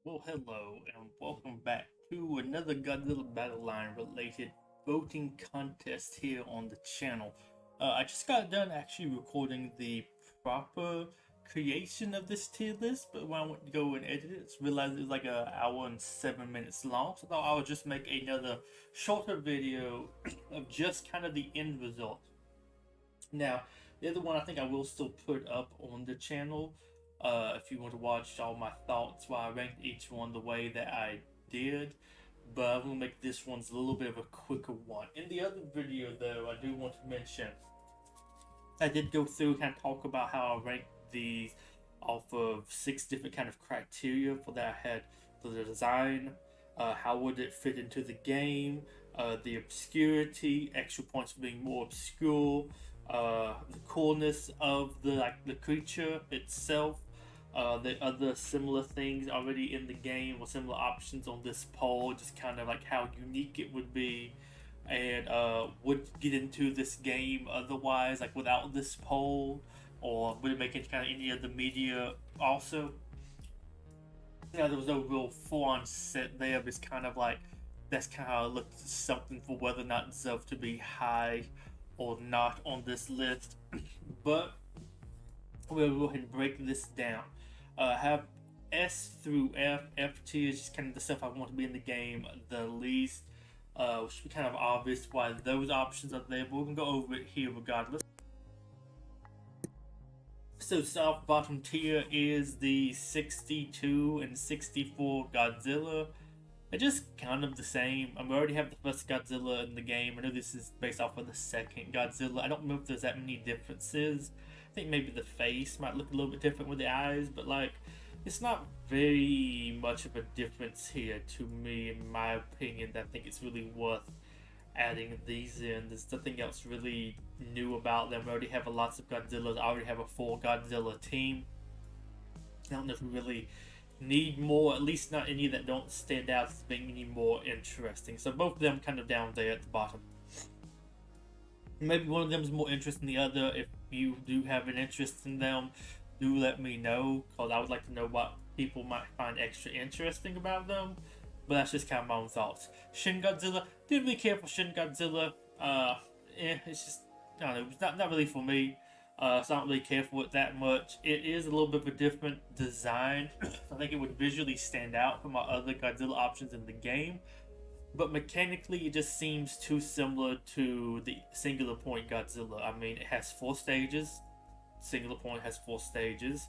Well, hello, and welcome back to another Godzilla Battle Line related voting contest here on the channel. I just got done actually recording the proper creation of this tier list, but when I went to go and edit it, realized it was like an hour and 7 minutes long, so I thought I would just make another shorter video of just kind of the end result. Now, the other one I think I will still put up on the channel. If you want to watch all my thoughts while I ranked each one the way that I did. But I'm going to make this one's a little bit of a quicker one. In the other video, though, I do want to mention I did go through and kind of talk about how I ranked these off of 6 different kind of criteria for that I had the design, how would it fit into the game, the obscurity, extra points for being more obscure, the coolness of the creature itself, the other similar things already in the game or similar options on this poll, just kind of like how unique it would be and would get into this game otherwise, like without this poll, or would it make it kind of any other media also? Yeah, there was no real full-on set there, but it's kind of like that's kind of how it looked something for whether or not it deserved to be high or not on this list. But we'll go ahead and break this down. Have S through F. F tier is just kind of the stuff I want to be in the game the least. Which should be kind of obvious why those options are there, but we're gonna go over it here regardless. So south bottom tier is the 62 and 64 Godzilla. They're just kind of the same. We already have the first Godzilla in the game. I know this is based off of the second Godzilla. I don't know if there's that many differences. I think maybe the face might look a little bit different with the eyes, but like, it's not very much of a difference here to me, in my opinion. I think it's really worth adding these in. There's nothing else really new about them. We already have lots of Godzillas. I already have a full Godzilla team. I don't know if we really need more, at least not any that don't stand out as being any more interesting. So both of them kind of down there at the bottom. Maybe one of them is more interesting than the other. If you do have an interest in them, do let me know, because I would like to know what people might find extra interesting about them. But that's just kind of my own thoughts. Shin Godzilla, didn't really care for Shin Godzilla. It's just, I don't know, it's not really for me. So I don't really care for it that much. It is a little bit of a different design. I think it would visually stand out from my other Godzilla options in the game. But mechanically, it just seems too similar to the Singular Point Godzilla. I mean, it has 4 stages. Singular Point has 4 stages.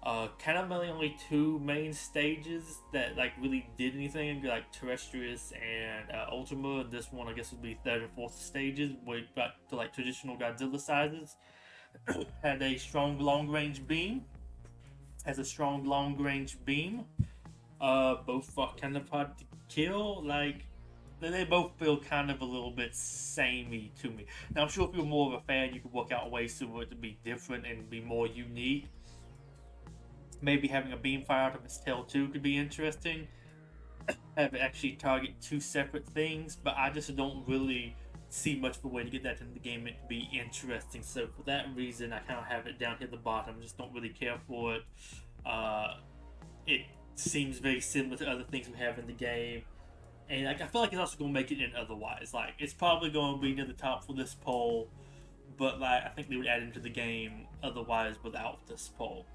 Kind of only 2 main stages that like really did anything, like Terrestrius and Ultima. This one, I guess, would be third and fourth stages, way back to like traditional Godzilla sizes. Had a strong long range beam. Has a strong long range beam. Both are kind of hard to kill. Like they both feel kind of a little bit samey to me. Now I'm sure if you're more of a fan, you could work out ways for it to be different and be more unique. Maybe having a beam fire out of its tail too could be interesting. Have it actually target 2 separate things, but I just don't really see much of a way to get that into the game and to be interesting. So for that reason, I kind of have it down here at the bottom. Just don't really care for it. It seems very similar to other things we have in the game, and like, I feel like it's also going to make it in otherwise. Like it's probably going to be near the top for this poll, but like I think they would add into the game otherwise without this poll.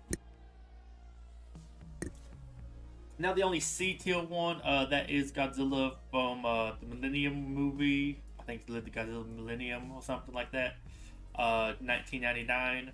Now the only C tier one, that is Godzilla from the Millennium movie. I think it's the Godzilla Millennium or something like that. 1999.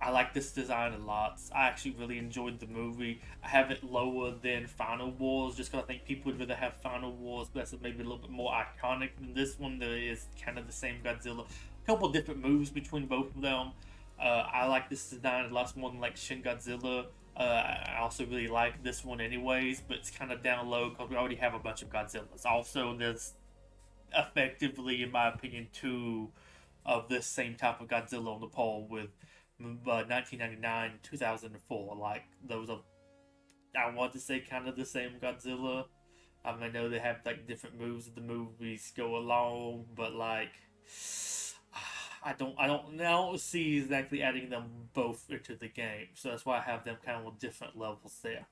I like this design a lot. I actually really enjoyed the movie. I have it lower than Final Wars just because I think people would rather have Final Wars, but that's maybe a little bit more iconic than this one. There is kind of the same Godzilla. A couple different moves between both of them. I like this design a lot more than like Shin Godzilla. I also really like this one anyways, but it's kind of down low because we already have a bunch of Godzillas. Also, there's effectively, in my opinion, 2 of this same type of Godzilla on the poll with 1999, 2004. Like those are, I want to say, kind of the same Godzilla. I know they have like different moves as the movies go along, but like I don't see exactly adding them both into the game. So that's why I have them kind of on different levels there.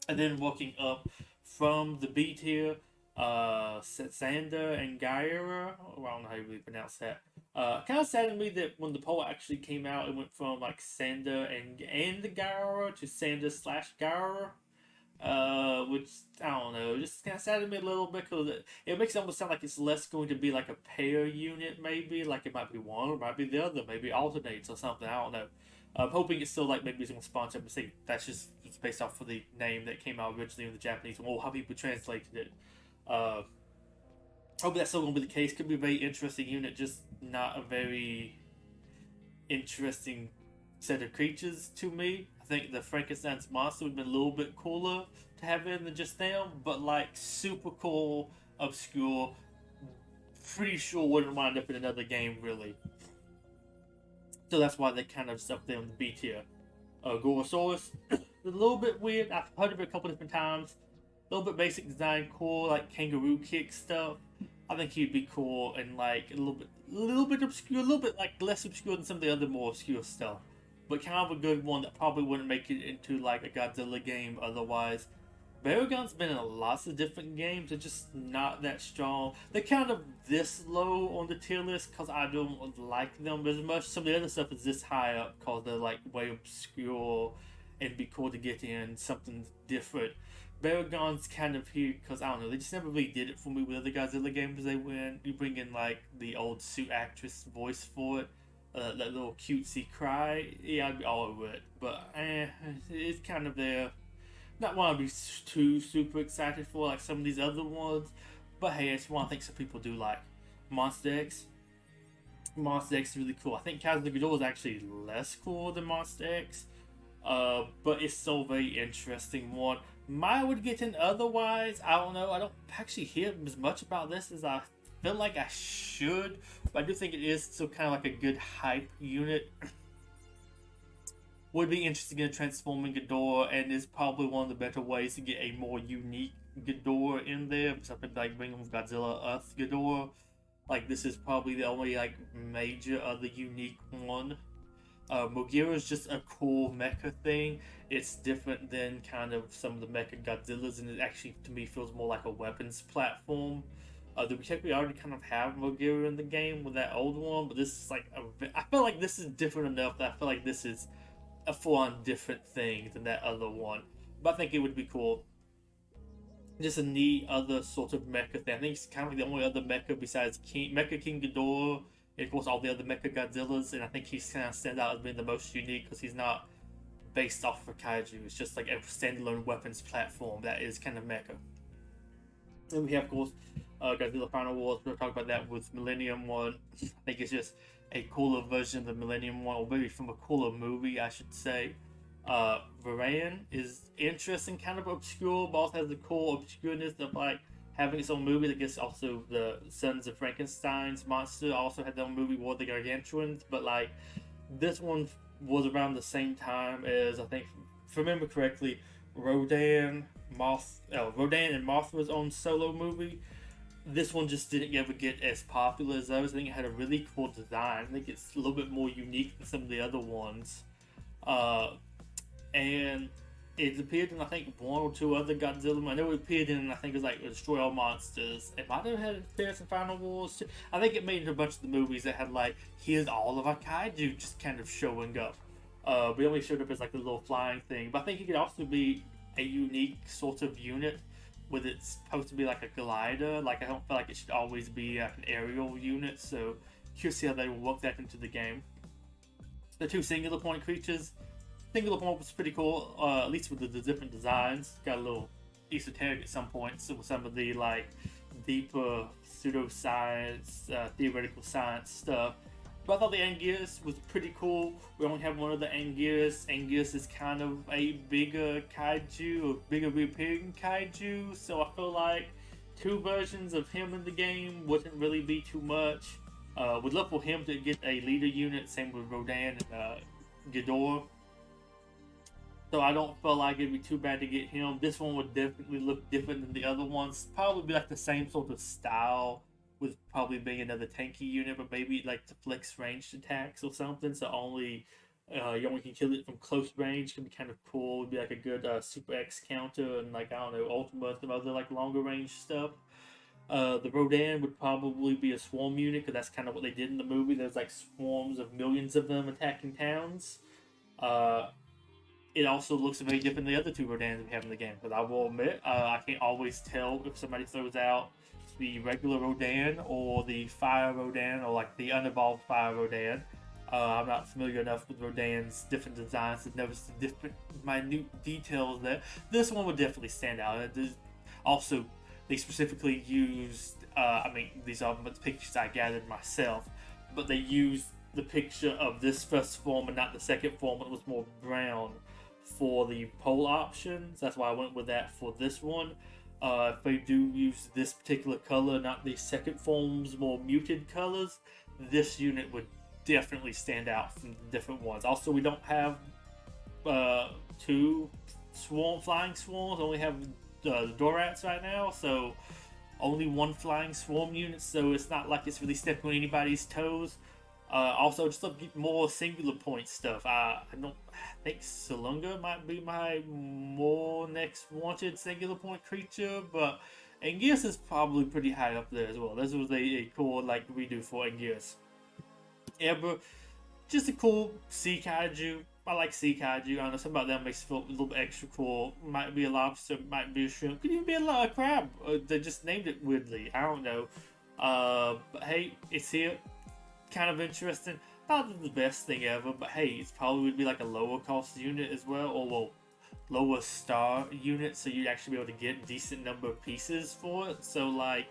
And then working up from the B tier, Sander and Gaira. Well, I don't know how you really pronounce that. Kind of saddened me that when the poll actually came out, it went from like Sander and the Gaira to Sander slash Gaira. Which I don't know, just kind of saddened me a little bit because it makes it almost sound like it's less going to be like a pair unit, maybe like it might be one or it might be the other, maybe alternates or something. I don't know. I'm hoping it's still like maybe it's going to sponsor, but see, that's just it's based off of the name that came out originally in the Japanese or how people translated it. Uh, Hoping that's still going to be the case. Could be a very interesting unit, just not a very interesting set of creatures to me. I think the Frankenstein's monster would have been a little bit cooler to have in than just them, but like super cool, obscure. Pretty sure wouldn't wind up in another game really. So that's why they kind of stuck them in the B tier. Gorosaurus, a little bit weird. I've heard of it a couple different times. A little bit basic design, cool, like kangaroo kick stuff. I think he'd be cool and like a little bit obscure, a little bit like less obscure than some of the other more obscure stuff, but kind of a good one that probably wouldn't make it into like a Godzilla game otherwise. Baragon's been in lots of different games. They're just not that strong. They're kind of this low on the tier list because I don't like them as much. Some of the other stuff is this high up because they're like way obscure and be cool to get in something different. Baragon's kind of here because I don't know. They just never really did it for me with other Godzilla games. They win. You bring in like the old suit actress voice for it, that little cutesy cry. Yeah, I'd be all over it. But it's kind of there. Not one to be too super excited for like some of these other ones, but hey, it's one I think some people do like. Monster X. Monster X is really cool. I think Kazuma Godot is actually less cool than Monster X, but it's still a very interesting one. Maya would get in otherwise. I don't know. I don't actually hear as much about this as I feel like I should, but I do think it is still kind of like a good hype unit. Would be interesting in transforming Ghidorah, and is probably one of the better ways to get a more unique Ghidorah in there. Something like bringing Godzilla Earth Ghidorah. Like this is probably the only like major other unique one. Mugira is just a cool mecha thing. It's different than kind of some of the mecha Godzillas, and it actually to me feels more like a weapons platform. We already kind of have Mugira in the game with that old one, but this is like I feel like this is different enough that I feel like this is a full-on different thing than that other one. But I think it would be cool. Just a neat other sort of mecha thing. I think it's kind of like the only other mecha besides Mecha King Ghidorah, and of course all the other Mecha Godzillas, and I think he's kind of stands out as being the most unique because he's not based off of kaiju. It's just like a standalone weapons platform that is kind of mecha. And we have, of course, Godzilla Final Wars. We'll talk about that with Millennium One. I think it's just a cooler version of the Millennium One, or maybe from a cooler movie, I should say. Varan is interesting, kind of obscure, but also has the cool obscureness of like having its own movie. I guess also the Sons of Frankenstein's monster also had their own movie, War of the Gargantuans, but like this one was around the same time as I think, if I remember correctly, Rodan and Mothra's own solo movie. This one just didn't ever get as popular as those. I think it had a really cool design. I think it's a little bit more unique than some of the other ones. And it appeared in I think one or two other Godzilla. I know it appeared in I think it was like Destroy All Monsters. It might have had appearance in Final Wars too. I think it made it a bunch of the movies that had like here's all of our kaiju just kind of showing up. But it only showed up as like a little flying thing. But I think it could also be a unique sort of unit with it's supposed to be like a glider. Like I don't feel like it should always be like an aerial unit. So curious to see how they will work that into the game. The two singular point creatures. Singular point was pretty cool, at least with the different designs. Got a little esoteric at some points with some of the like deeper pseudoscience, theoretical science stuff. But I thought the Anguirus was pretty cool. We only have one of the Anguirus. Anguirus is kind of a bigger kaiju, or bigger reappearing kaiju. So I feel like two versions of him in the game wouldn't really be too much. Would love for him to get a leader unit. Same with Rodan and Ghidorah. So I don't feel like it'd be too bad to get him. This one would definitely look different than the other ones. Probably be like the same sort of style, with probably being another tanky unit, but maybe like to flex ranged attacks or something. So only You only can kill it from close range. Can be kind of cool. It'd be like a good Super X counter and like I don't know Ultima and some other like longer range stuff. The Rodan would probably be a swarm unit because that's kind of what they did in the movie. There's like swarms of millions of them attacking towns. Uh, it also looks very different than the other two Rodans we have in the game. But I will admit, I can't always tell if somebody throws out the regular Rodan or the Fire Rodan or like the unevolved Fire Rodan. I'm not familiar enough with Rodan's different designs to notice the different minute details there. This one would definitely stand out. Also, they specifically used, I mean, these are the pictures I gathered myself, but they used the picture of this first form and not the second form. It was more brown for the pole options. That's why I went with that for this one. If they do use this particular color, not the second form's more muted colors, this unit would definitely stand out from the different ones. Also, we don't have two flying swarms. Only have the Dorats right now, so only one flying swarm unit. So it's not like it's really stepping on anybody's toes. Also, just to get more singular point stuff. I think Salunga might be my more next wanted singular point creature, but Anguirus is probably pretty high up there as well. This was a cool like redo for Anguirus. Ever, just a cool sea kaiju. I like sea kaiju. I don't know, something about that makes it feel a little bit extra cool. Might be a lobster, might be a shrimp, could even be a crab. They just named it weirdly. I don't know. But hey, it's here. Kind of interesting. Not the best thing ever, but hey, it's probably would be like a lower cost unit as well, or well, lower star unit, so you'd actually be able to get a decent number of pieces for it. So like,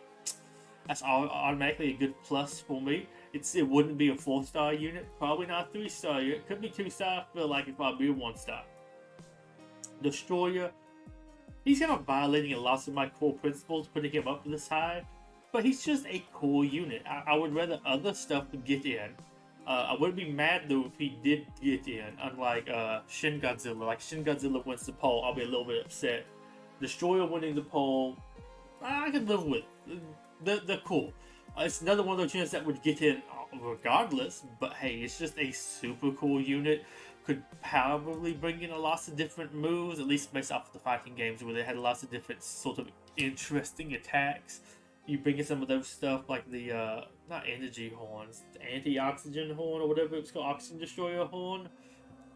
that's automatically a good plus for me. It wouldn't be a 4-star unit, probably not a 3-star unit. Could be 2-star. I feel like it'd probably be a 1-star. Destroyer. He's kind of violating a lot of my core principles, putting him up this high. But he's just a cool unit. I would rather other stuff get in. I wouldn't be mad though if he did get in, unlike Shin Godzilla. Like Shin Godzilla wins the poll, I'll be a little bit upset. Destroyer winning the poll, I can live with. They're cool. It's another one of those units that would get in regardless, but hey, it's just a super cool unit. Could probably bring in a lot of different moves, at least based off of the fighting games where they had lots of different sort of interesting attacks. You bring in some of those stuff like the, not energy horns, the anti-oxygen horn or whatever it's called, oxygen destroyer horn.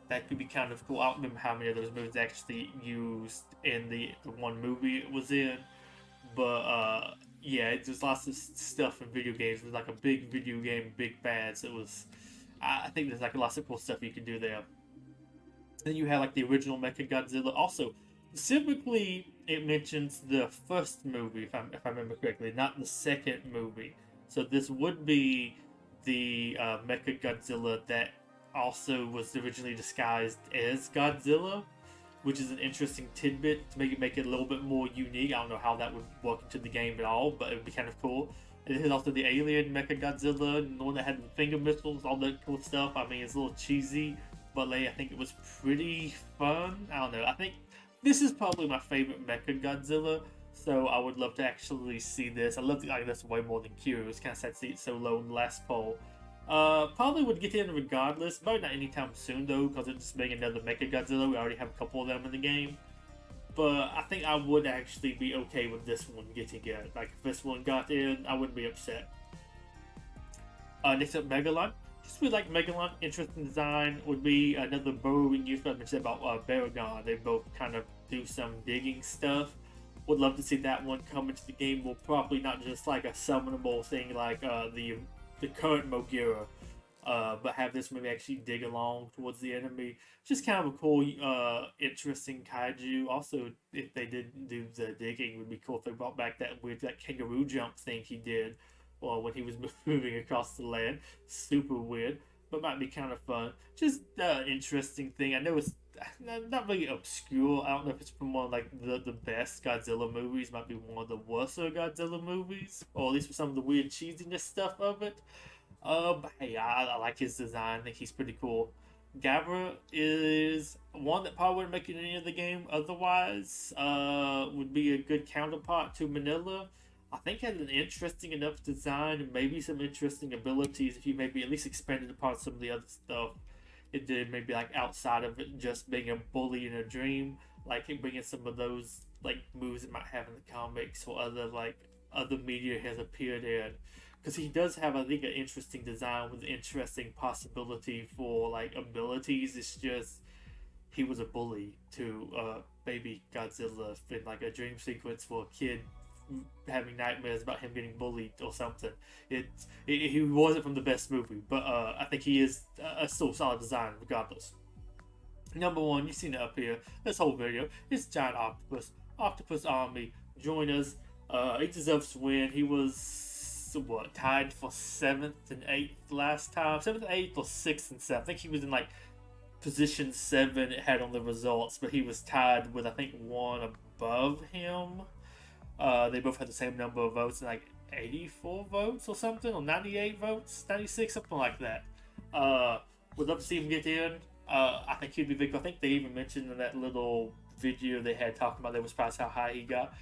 That could be kind of cool. I don't remember how many of those moves actually used in the one movie it was in. But yeah, there's lots of stuff in video games. It was like a big video game, big bad. So it was, I think there's like lots of cool stuff you can do there. Then you have like the original Mecha Godzilla. Also, specifically, it mentions the first movie, if I remember correctly, not the second movie. So this would be the Mecha Godzilla that also was originally disguised as Godzilla, which is an interesting tidbit to make it a little bit more unique. I don't know how that would work into the game at all, but it would be kind of cool. And it is also the alien Mecha Godzilla, the one that had the finger missiles, all that cool stuff. I mean, it's a little cheesy, but like, I think it was pretty fun. I don't know. I think this is probably my favorite Mecha Godzilla, so I would love to actually see this. I love the this way more than Q. It was kind of sad to see it so low in the last poll. Probably would get in regardless. Probably not anytime soon though, because it's just being another Mecha Godzilla. We already have a couple of them in the game. But I think I would actually be okay with this one getting in. Like if this one got in, I wouldn't be upset. Next up, Megalon. Just with like Megalon, interesting design would be another burrowing use. I mentioned about Baragon. They both kind of do some digging stuff. Would love to see that one come into the game. Will probably not just like a summonable thing like the current Mogira, but have this maybe actually dig along towards the enemy. Just kind of a cool, interesting kaiju. Also, if they did do the digging, it would be cool if they brought back that weird kangaroo jump thing he did, or when he was moving across the land. Super weird, but might be kind of fun. Just interesting thing. I know it's not really obscure. I don't know if it's from one of like the best Godzilla movies. Might be one of the worst Godzilla movies, or at least for some of the weird cheesiness stuff of it. But hey, I like his design. I think he's pretty cool. Gabra is one that probably wouldn't make it in any other game otherwise. Would be a good counterpart to Manila. I think had an interesting enough design and maybe some interesting abilities if you maybe at least expanded upon some of the other stuff it did maybe like outside of it just being a bully in a dream, like bringing some of those like moves it might have in the comics or other media has appeared in, because he does have, I think, an interesting design with interesting possibility for like abilities. It's just he was a bully to baby Godzilla in like a dream sequence for a kid having nightmares about him getting bullied or something. He wasn't from the best movie, but I think he is a still solid design regardless. Number one, you've seen it up here. This whole video, it's giant octopus. Octopus Army, join us. He deserves to win. He was what, tied for 7th and 8th last time. 7th and 8th or 6th and 7th. I think he was in like position 7 it had on the results, but he was tied with I think one above him. They both had the same number of votes, like 84 votes or something, or 98 votes, 96, something like that. Would love to see him get in. I think he'd be big. I think they even mentioned in that little video they had talking about they were surprised how high he got.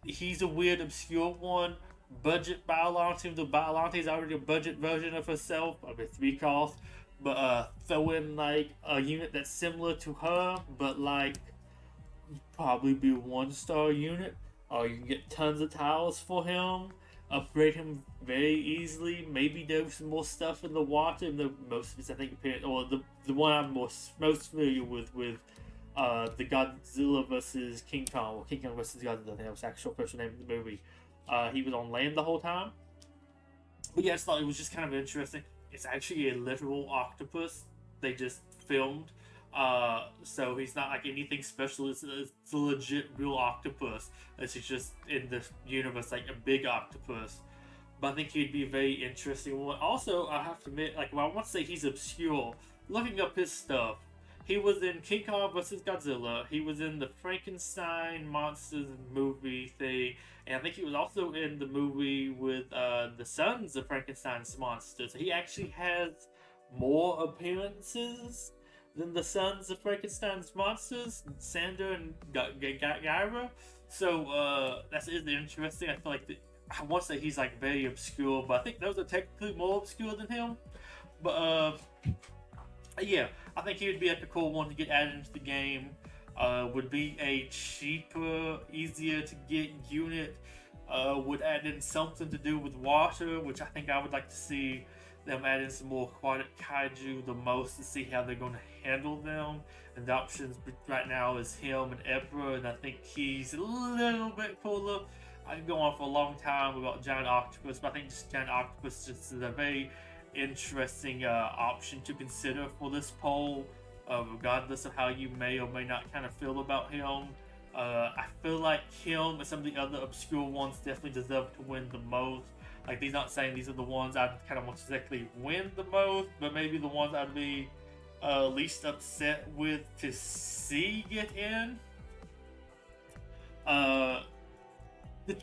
He's a weird, obscure one. Budget Biollante. The Biollante is already a budget version of herself. I mean, 3 costs. But throw in like a unit that's similar to her, but like probably be a 1-star unit. You can get tons of tiles for him. Upgrade him very easily. Maybe do some more stuff in the water. The most of it's, I think, or the one I'm most familiar with the Godzilla versus King Kong, or King Kong versus Godzilla. I think that was the actual official name of the movie. He was on land the whole time. But yeah, I just thought it was just kind of interesting. It's actually a literal octopus they just filmed. So he's not like anything special. It's a legit real octopus. It's just in the universe like a big octopus. But I think he'd be a very interesting one. Also, I have to admit, like, well, I want to say he's obscure. Looking up his stuff, he was in King Kong vs. Godzilla. He was in the Frankenstein monsters movie thing, and I think he was also in the movie with the sons of Frankenstein's monsters. So he actually has more appearances than the sons of Frankenstein's monsters, Sander and Gyra. So that's interesting. I feel like I want to say he's like very obscure, but I think those are technically more obscure than him. But yeah, I think he would be like a cool one to get added into the game. Would be a cheaper, easier to get unit. Would add in something to do with water, which I think I would like to see them add in some more aquatic kaiju the most to see how they're going to handle them. And the options right now is him and Ebra, and I think he's a little bit cooler. I can go on for a long time about Giant Octopus, but I think just Giant Octopus just is a very interesting option to consider for this poll, regardless of how you may or may not kind of feel about him. I feel like him and some of the other obscure ones definitely deserve to win the most. Like, he's not saying these are the ones I'd kind of want to exactly win the most, but maybe the ones I'd be least upset with to see get in. The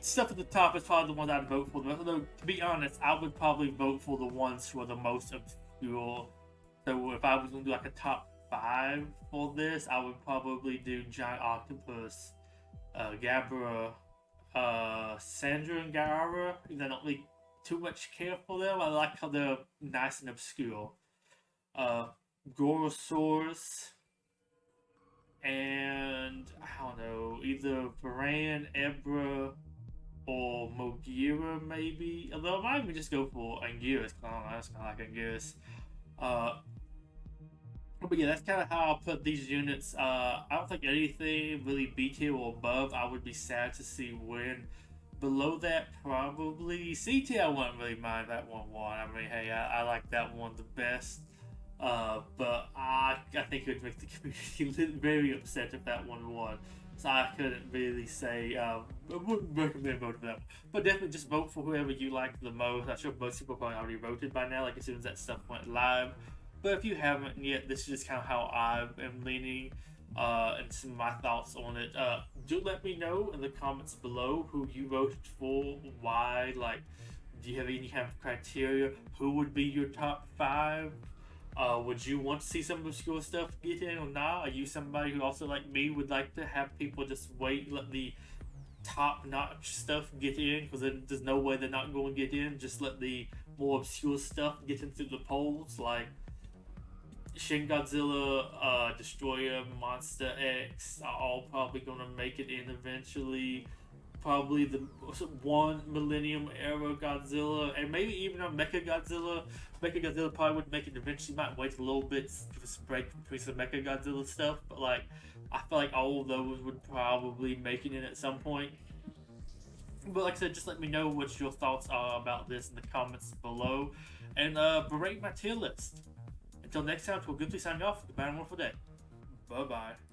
stuff at the top is probably the ones I'd vote for. Although, to be honest, I would probably vote for the ones who are the most obscure. So if I was going to do like a top 5 for this, I would probably do Giant Octopus, Gabra, Sandra and Gyara. I don't really too much care for them. I like how they're nice and obscure. Gorosaurus, and I don't know, either Varan, Ebra, or Mogira maybe. Although I might even just go for Anguirus. I don't know, that's kind of like Anguirus. But yeah, that's kind of how I'll put these units. I don't think anything really B tier or above I would be sad to see win. Below that, probably C tier. I wouldn't really mind that one won. I mean, hey, I like that one the best. But I think it would make the community very upset if that one won. So I couldn't really say, I wouldn't recommend voting for that one. But definitely just vote for whoever you like the most. I'm sure most people probably already voted by now, like as soon as that stuff went live. But if you haven't yet, this is just kind of how I am leaning, and some of my thoughts on it. Do let me know in the comments below who you voted for, why, like, do you have any kind of criteria? Who would be your top 5? Would you want to see some obscure stuff get in or not? Are you somebody who also, like me, would like to have people just wait, let the top-notch stuff get in? Because there's no way they're not going to get in. Just let the more obscure stuff get into the polls. Like, Shin Godzilla, Destroyer, Monster X are all probably gonna make it in eventually. Probably the one Millennium Era Godzilla, and maybe even a Mecha Godzilla. Mecha Godzilla probably would make it eventually. Might wait a little bit to give us a break between some Mecha Godzilla stuff, but like I feel like all of those would probably make it in at some point. But like I said, just let me know what your thoughts are about this in the comments below, and berate my tier list. Until next time, we'll good to sign off. Goodbye and wonderful day. Bye bye.